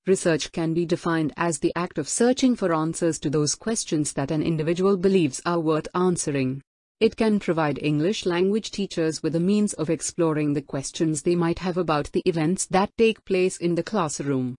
Research can be defined as the act of searching for answers to those questions that an individual believes are worth answering. It can provide English language teachers with a means of exploring the questions they might have about the events that take place in the classroom.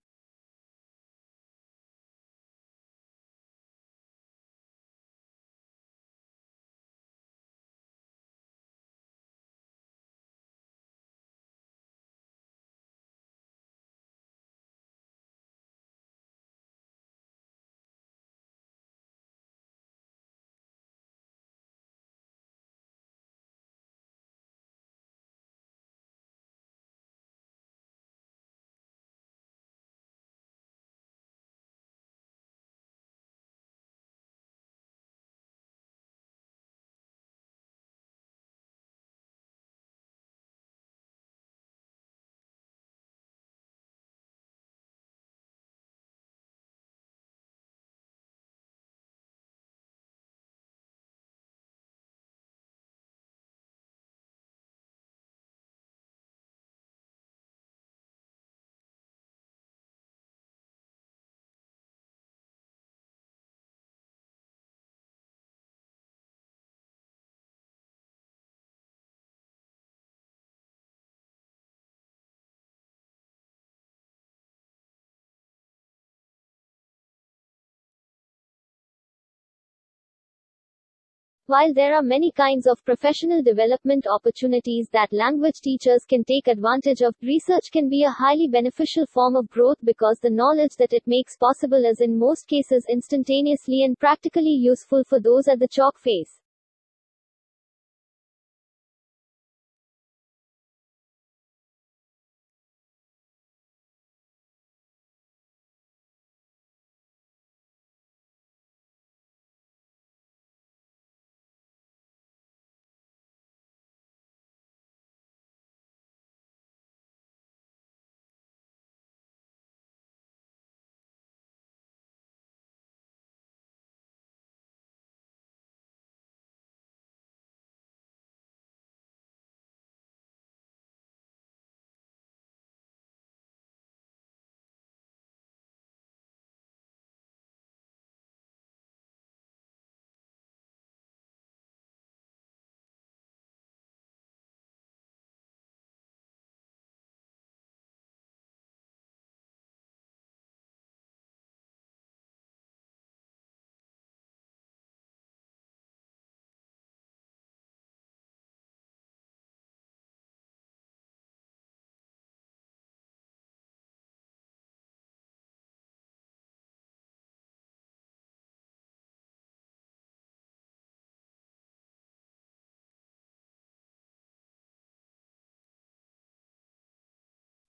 While there are many kinds of professional development opportunities that language teachers can take advantage of, research can be a highly beneficial form of growth because the knowledge that it makes possible is in most cases instantaneously and practically useful for those at the chalk phase.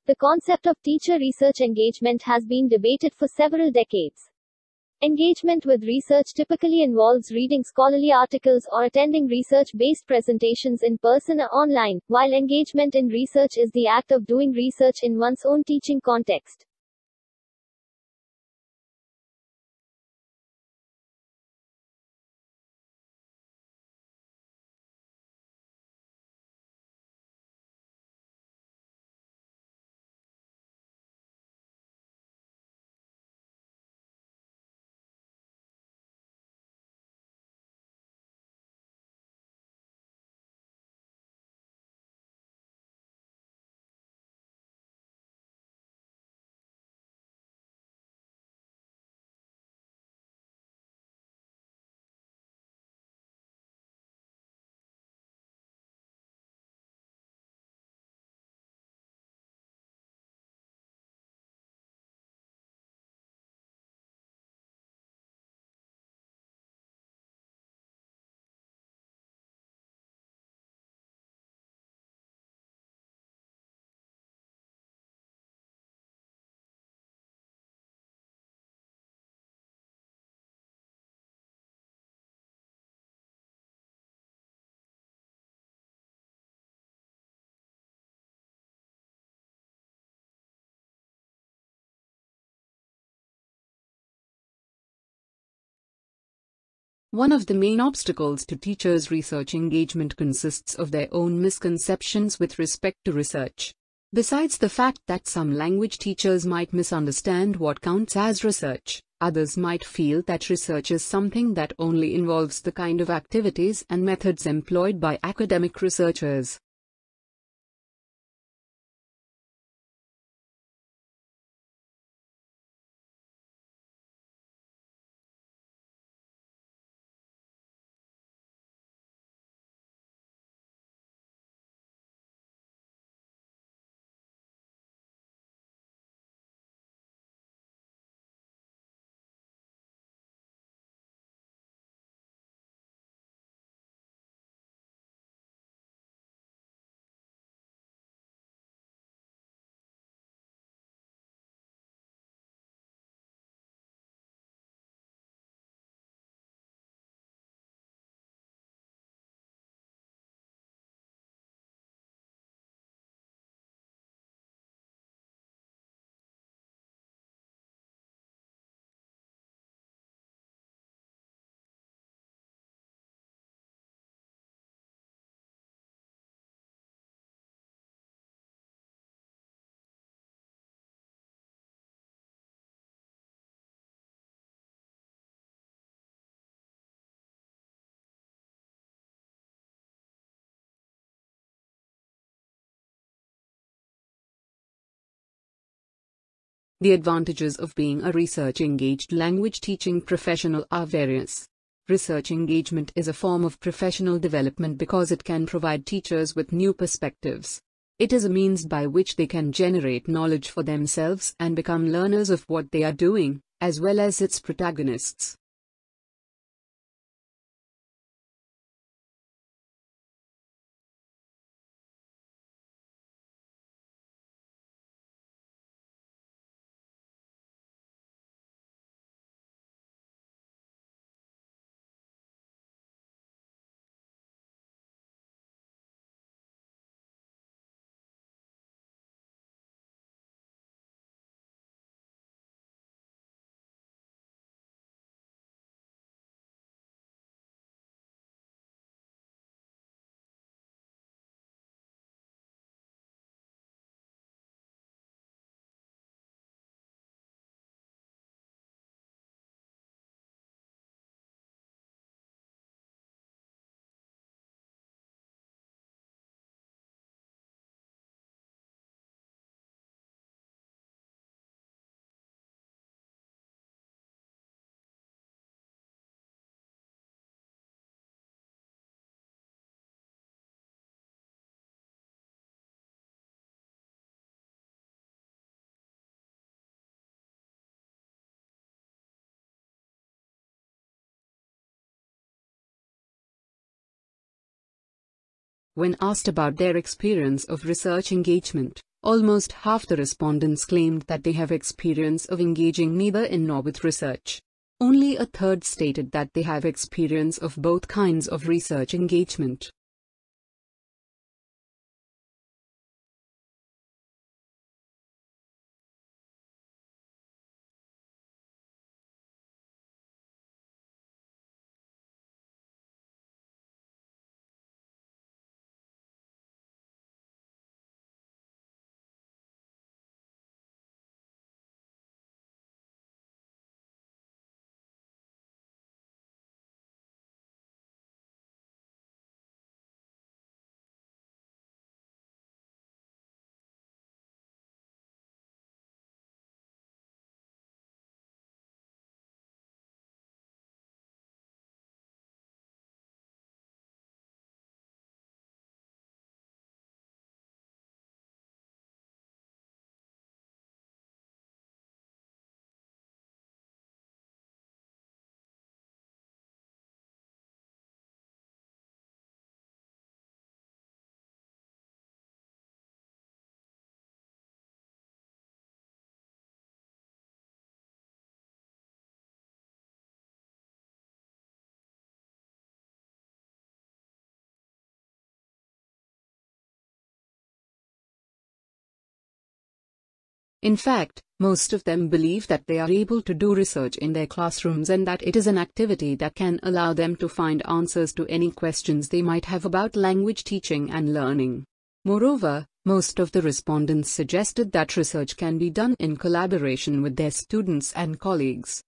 The concept of teacher research engagement has been debated for several decades. Engagement with research typically involves reading scholarly articles or attending research-based presentations in person or online, while engagement in research is the act of doing research in one's own teaching context. One of the main obstacles to teachers' research engagement consists of their own misconceptions with respect to research. Besides the fact that some language teachers might misunderstand what counts as research, others might feel that research is something that only involves the kind of activities and methods employed by academic researchers. The advantages of being a research-engaged language teaching professional are various. Research engagement is a form of professional development because it can provide teachers with new perspectives. It is a means by which they can generate knowledge for themselves and become learners of what they are doing, as well as its protagonists. When asked about their experience of research engagement, almost half the respondents claimed that they have experience of engaging neither in nor with research. Only a third stated that they have experience of both kinds of research engagement. In fact, most of them believe that they are able to do research in their classrooms and that it is an activity that can allow them to find answers to any questions they might have about language teaching and learning. Moreover, most of the respondents suggested that research can be done in collaboration with their students and colleagues.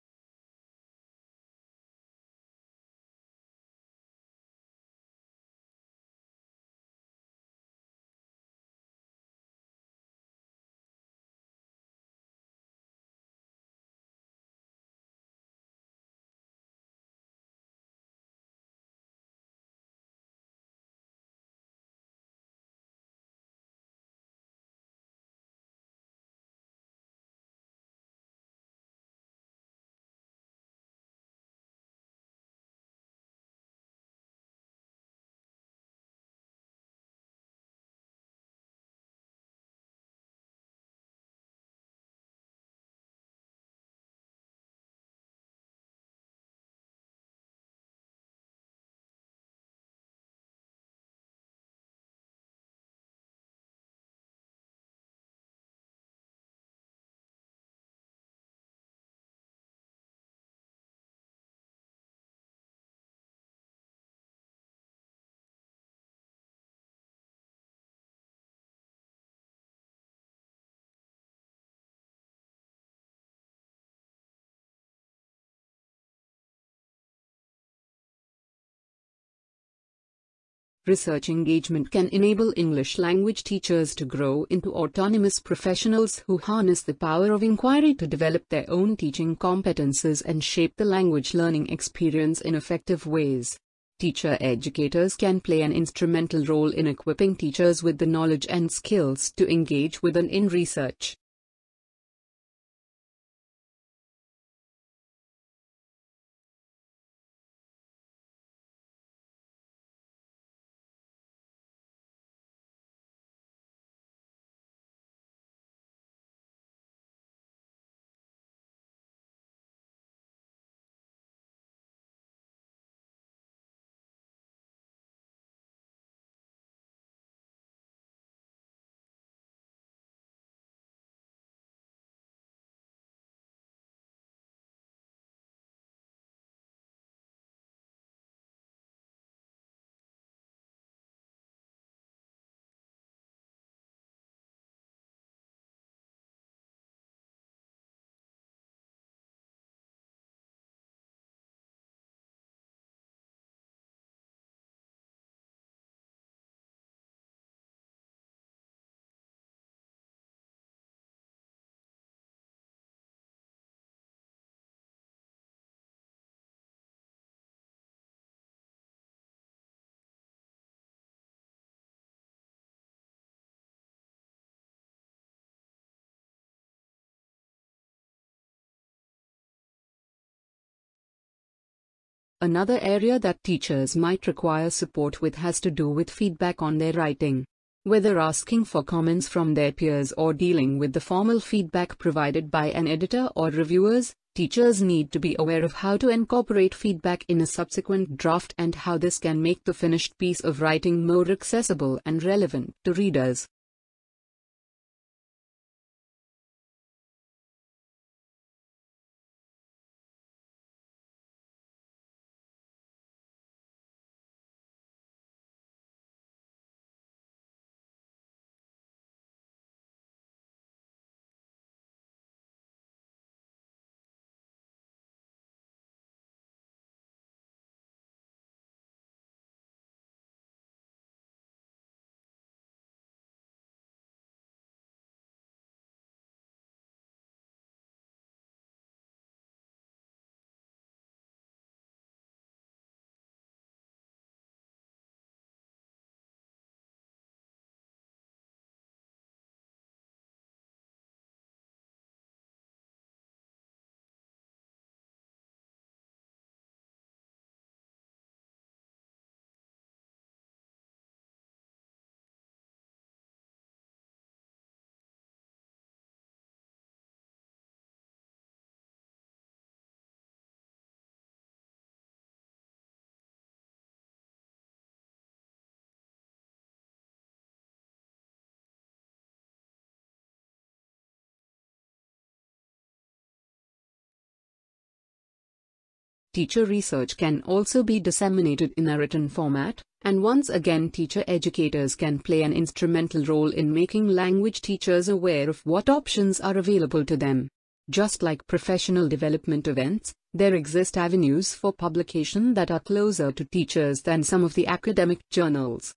Research engagement can enable English language teachers to grow into autonomous professionals who harness the power of inquiry to develop their own teaching competences and shape the language learning experience in effective ways. Teacher educators can play an instrumental role in equipping teachers with the knowledge and skills to engage with and in research. Another area that teachers might require support with has to do with feedback on their writing. Whether asking for comments from their peers or dealing with the formal feedback provided by an editor or reviewers, teachers need to be aware of how to incorporate feedback in a subsequent draft and how this can make the finished piece of writing more accessible and relevant to readers. Teacher research can also be disseminated in a written format, and once again teacher educators can play an instrumental role in making language teachers aware of what options are available to them. Just like professional development events, there exist avenues for publication that are closer to teachers than some of the academic journals.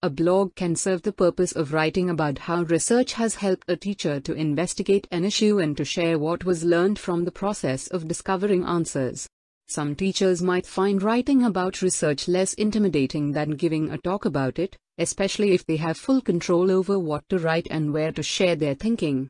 A blog can serve the purpose of writing about how research has helped a teacher to investigate an issue and to share what was learned from the process of discovering answers. Some teachers might find writing about research less intimidating than giving a talk about it, especially if they have full control over what to write and where to share their thinking.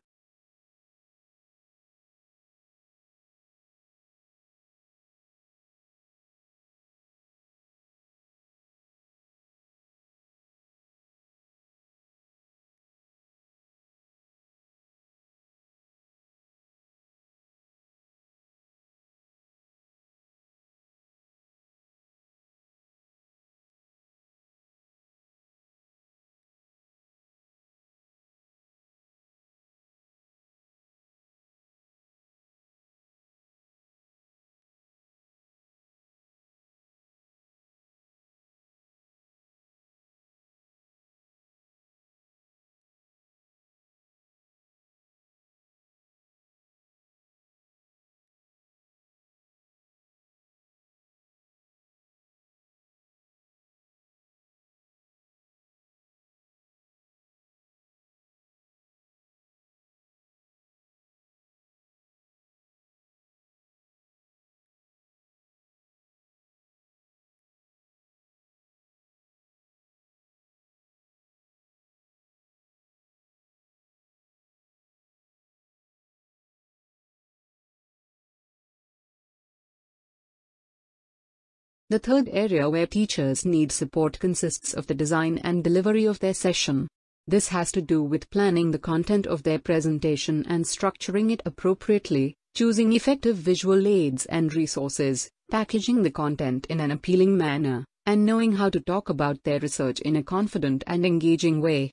The third area where teachers need support consists of the design and delivery of their session. This has to do with planning the content of their presentation and structuring it appropriately, choosing effective visual aids and resources, packaging the content in an appealing manner, and knowing how to talk about their research in a confident and engaging way.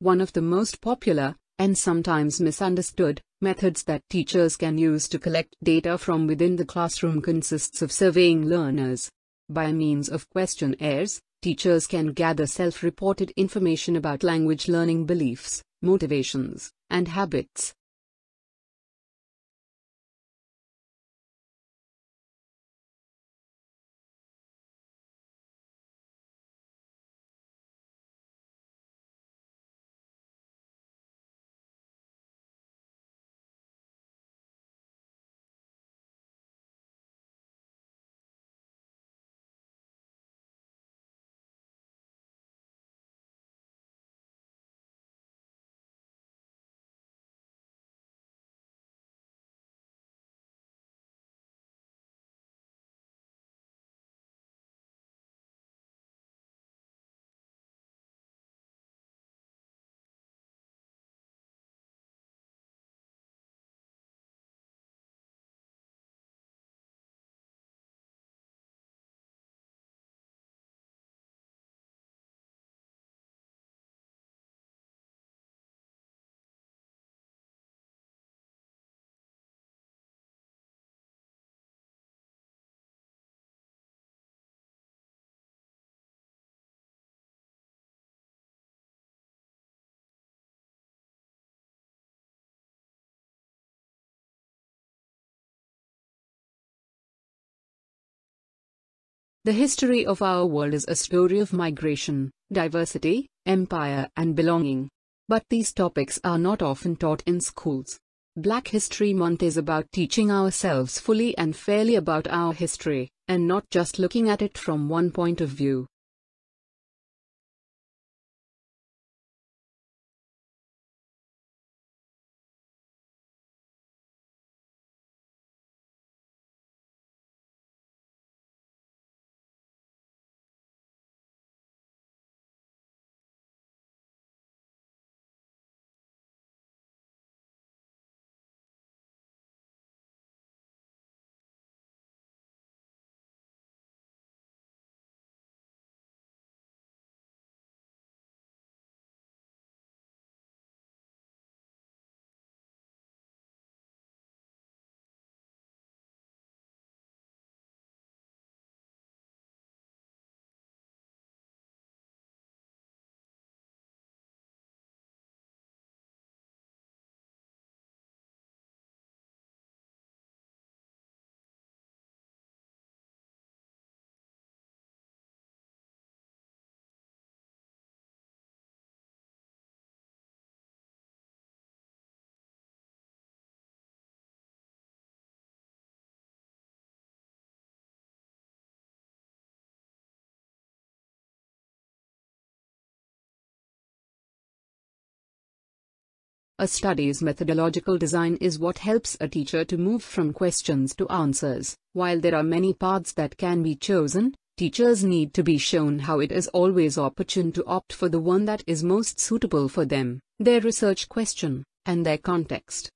One of the most popular, and sometimes misunderstood, methods that teachers can use to collect data from within the classroom consists of surveying learners. By means of questionnaires, teachers can gather self-reported information about language learning beliefs, motivations, and habits. The history of our world is a story of migration, diversity, empire, and belonging. But these topics are not often taught in schools. Black History Month is about teaching ourselves fully and fairly about our history, and not just looking at it from one point of view. A study's methodological design is what helps a teacher to move from questions to answers. While there are many paths that can be chosen, teachers need to be shown how it is always opportune to opt for the one that is most suitable for them, their research question, and their context.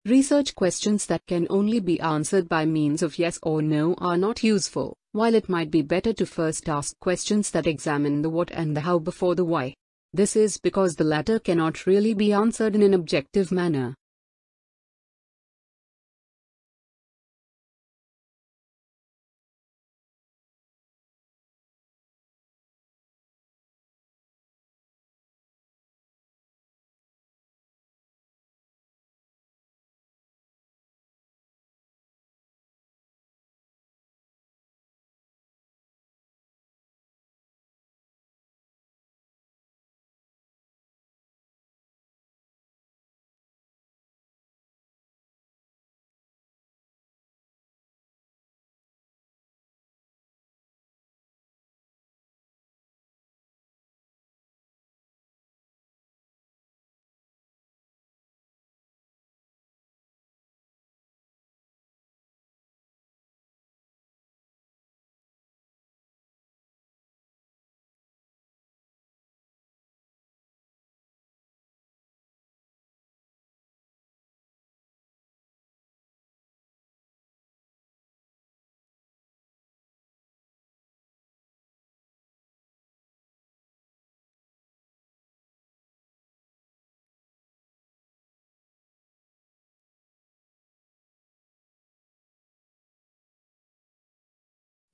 Research questions that can only be answered by means of yes or no are not useful. While it might be better to first ask questions that examine the what and the how before the why. This is because the latter cannot really be answered in an objective manner.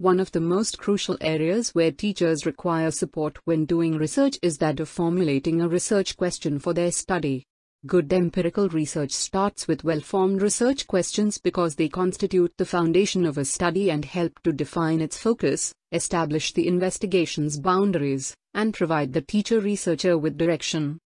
One of the most crucial areas where teachers require support when doing research is that of formulating a research question for their study. Good empirical research starts with well-formed research questions because they constitute the foundation of a study and help to define its focus, establish the investigation's boundaries, and provide the teacher-researcher with direction.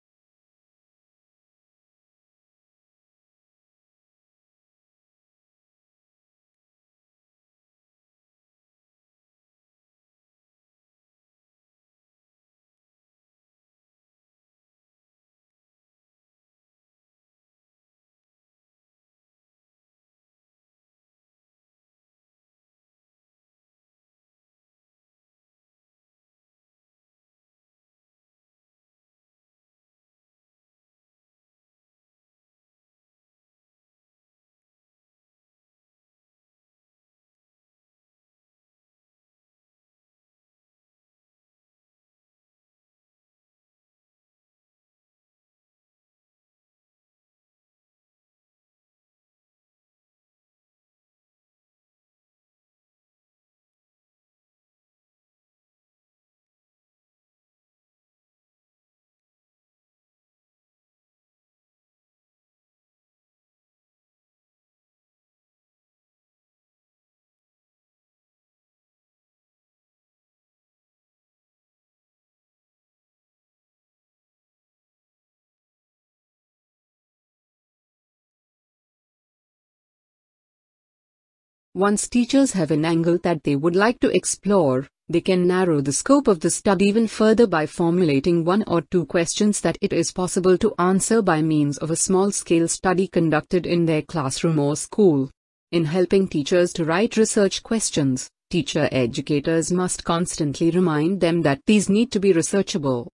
Once teachers have an angle that they would like to explore, they can narrow the scope of the study even further by formulating one or two questions that it is possible to answer by means of a small-scale study conducted in their classroom or school. In helping teachers to write research questions, teacher educators must constantly remind them that these need to be researchable.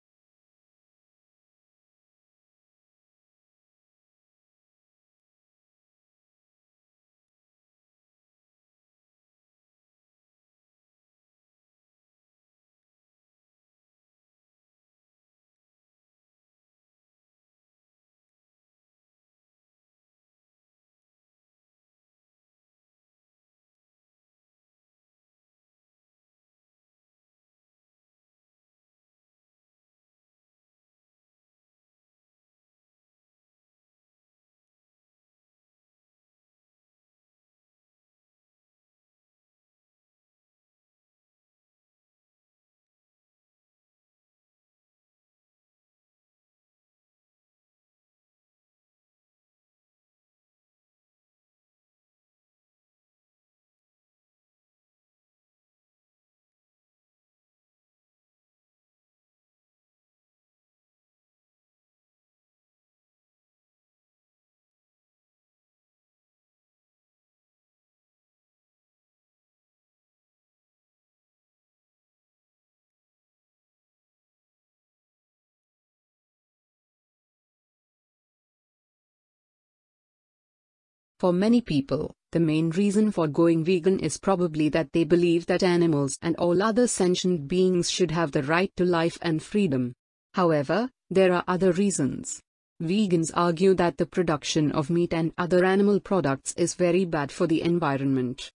For many people, The main reason for going vegan is probably that they believe that animals and all other sentient beings should have the right to life and freedom. However, there are other reasons. Vegans argue that the production of meat and other animal products is very bad for the environment.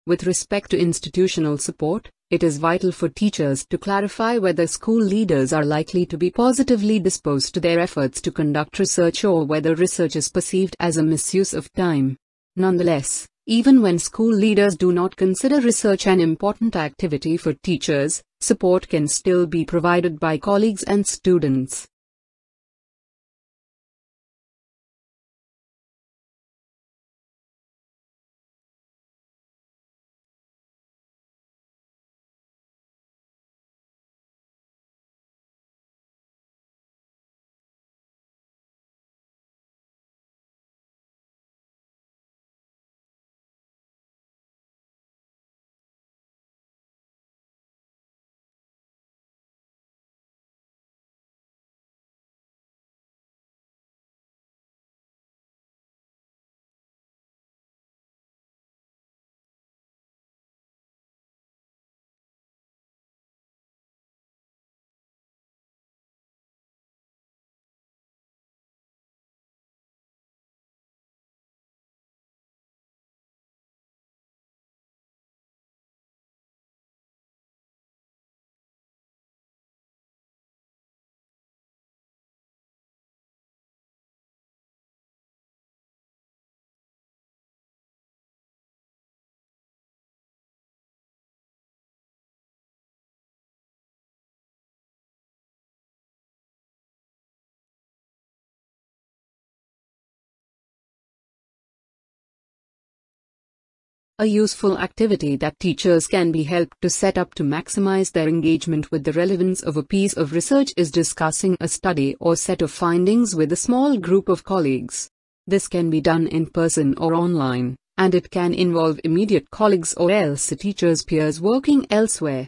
With respect to institutional support, it is vital for teachers to clarify whether school leaders are likely to be positively disposed to their efforts to conduct research or whether research is perceived as a misuse of time. Nonetheless, even when school leaders do not consider research an important activity for teachers, support can still be provided by colleagues and students. A useful activity that teachers can be helped to set up to maximize their engagement with the relevance of a piece of research is discussing a study or set of findings with a small group of colleagues. This can be done in person or online, and it can involve immediate colleagues or else a teacher's peers working elsewhere.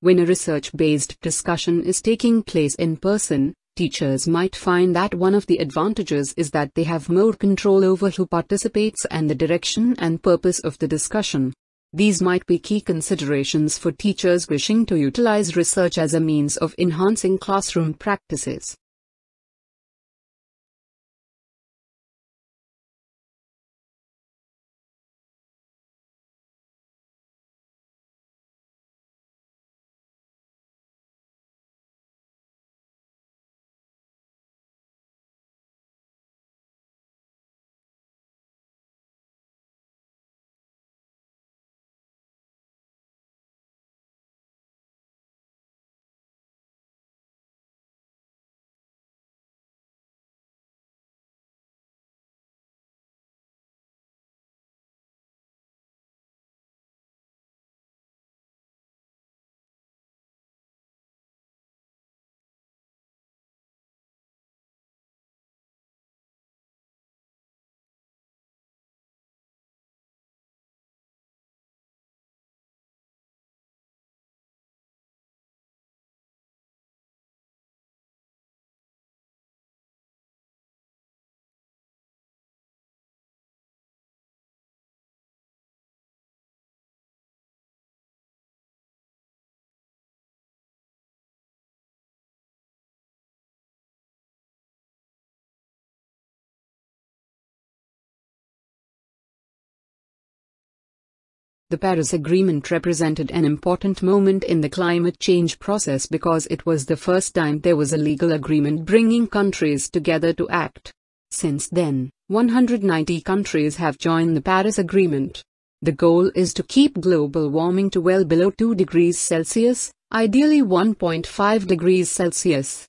When a research-based discussion is taking place in person, teachers might find that one of the advantages is that they have more control over who participates and the direction and purpose of the discussion. These might be key considerations for teachers wishing to utilize research as a means of enhancing classroom practices. The Paris Agreement represented an important moment in the climate change process because it was the first time there was a legal agreement bringing countries together to act. Since then, 190 countries have joined the Paris Agreement. The goal is to keep global warming to well below 2 degrees Celsius, ideally 1.5 degrees Celsius.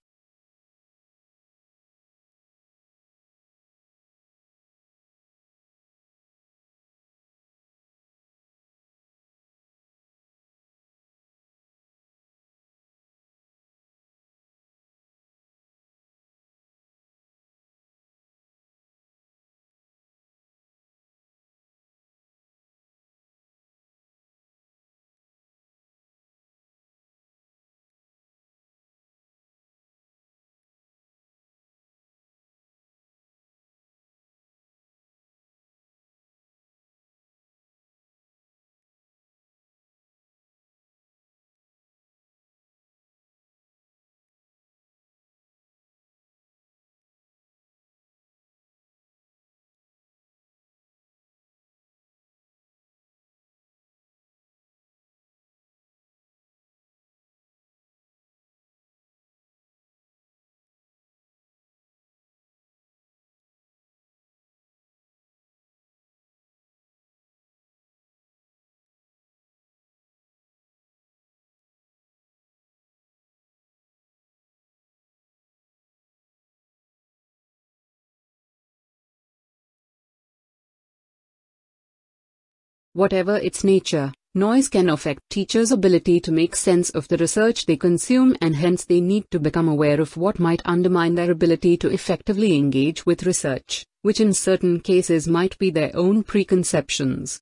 Whatever its nature, noise can affect teachers' ability to make sense of the research they consume, and hence they need to become aware of what might undermine their ability to effectively engage with research, which in certain cases might be their own preconceptions.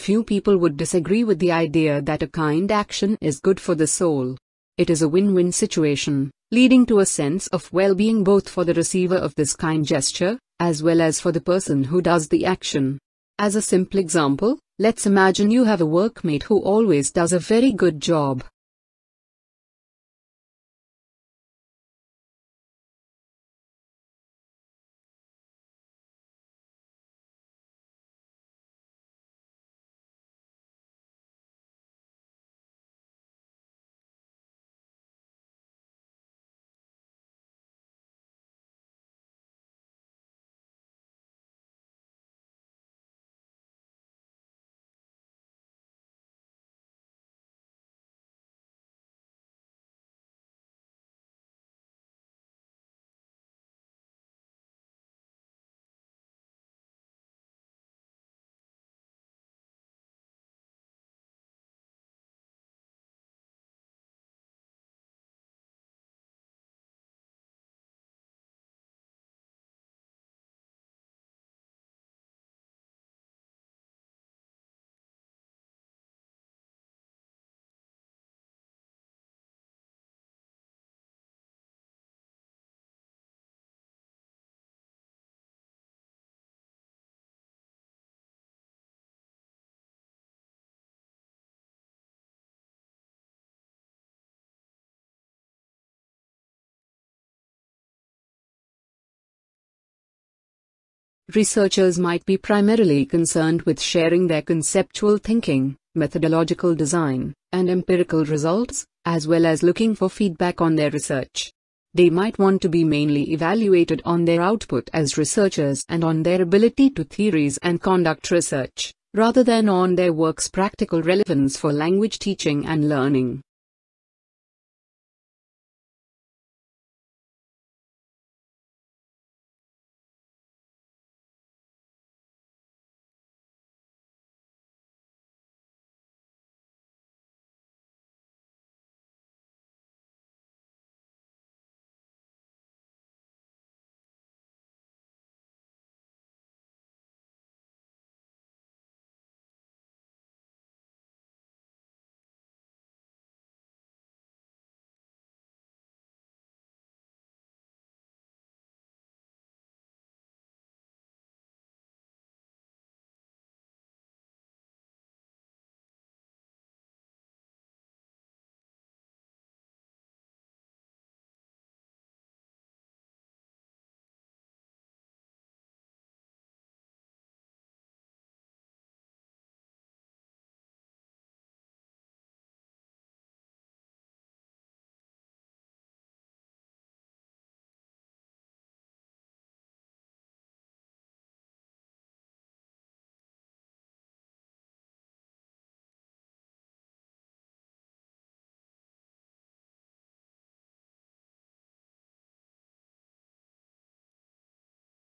Few people would disagree with the idea that a kind action is good for the soul. It is a win-win situation, leading to a sense of well-being both for the receiver of this kind gesture, as well as for the person who does the action. As a simple example, let's imagine you have a workmate who always does a very good job. Researchers might be primarily concerned with sharing their conceptual thinking, methodological design, and empirical results, as well as looking for feedback on their research. They might want to be mainly evaluated on their output as researchers and on their ability to theories and conduct research, rather than on their work's practical relevance for language teaching and learning.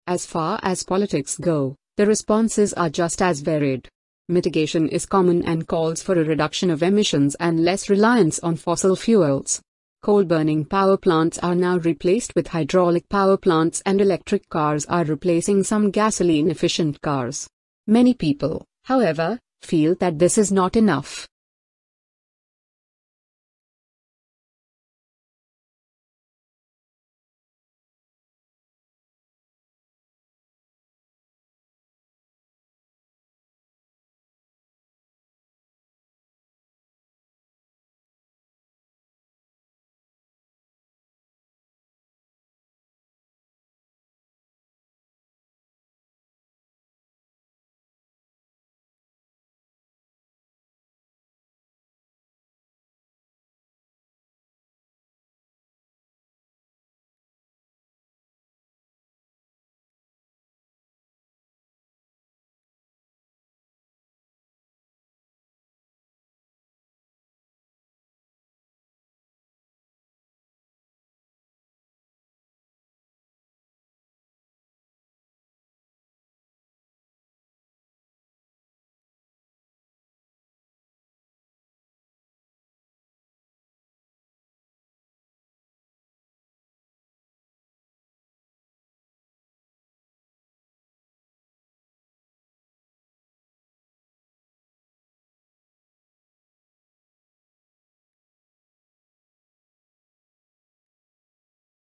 As far as politics go, the responses are just as varied. Mitigation is common and calls for a reduction of emissions and less reliance on fossil fuels. Coal-burning power plants are now replaced with hydraulic power plants and electric cars are replacing some gasoline-efficient cars. Many people, however, feel that this is not enough.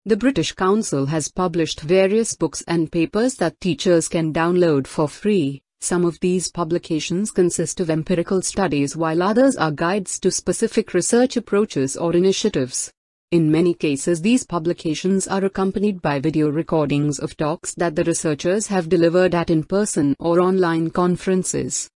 The British Council has published various books and papers that teachers can download for free. Some of these publications consist of empirical studies while others are guides to specific research approaches or initiatives. In many cases, these publications are accompanied by video recordings of talks that the researchers have delivered at in-person or online conferences.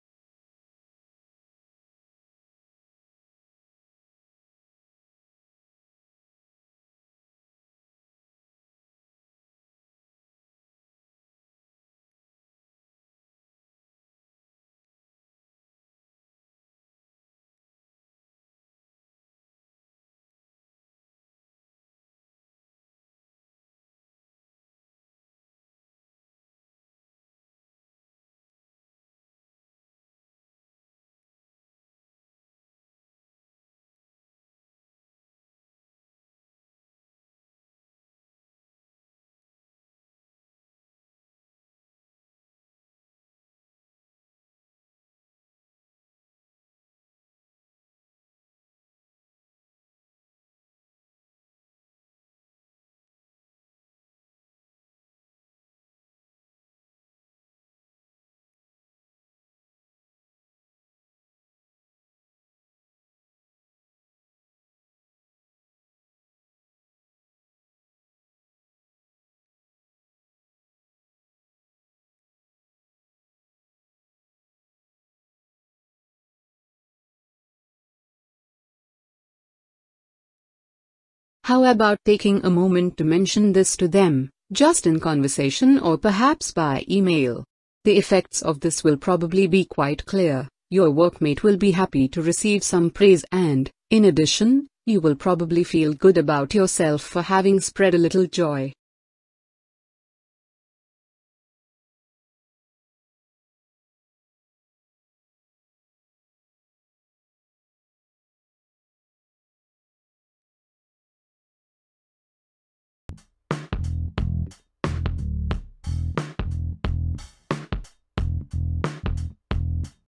How about taking a moment to mention this to them, just in conversation or perhaps by email? The effects of this will probably be quite clear. Your workmate will be happy to receive some praise and, in addition, you will probably feel good about yourself for having spread a little joy.